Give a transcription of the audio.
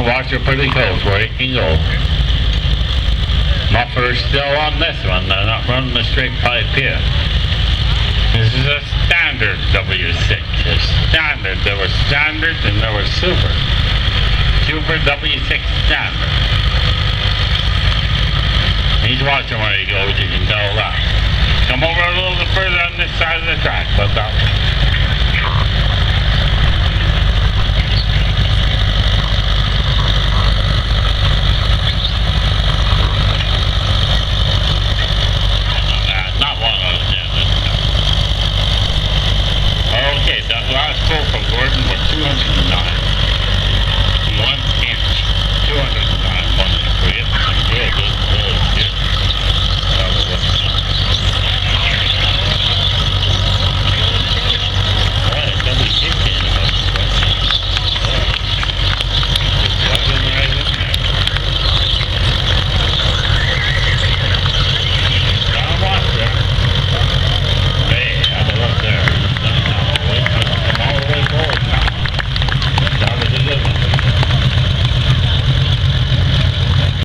watch it pretty close where it can go. Muffler's still on this one, they're not running the straight pipe here. This is a standard W6. A standard. There was standard and there was super. Super W6 standard. He's watching where he goes, you can tell that. Come over a little bit further on this side of the track, but that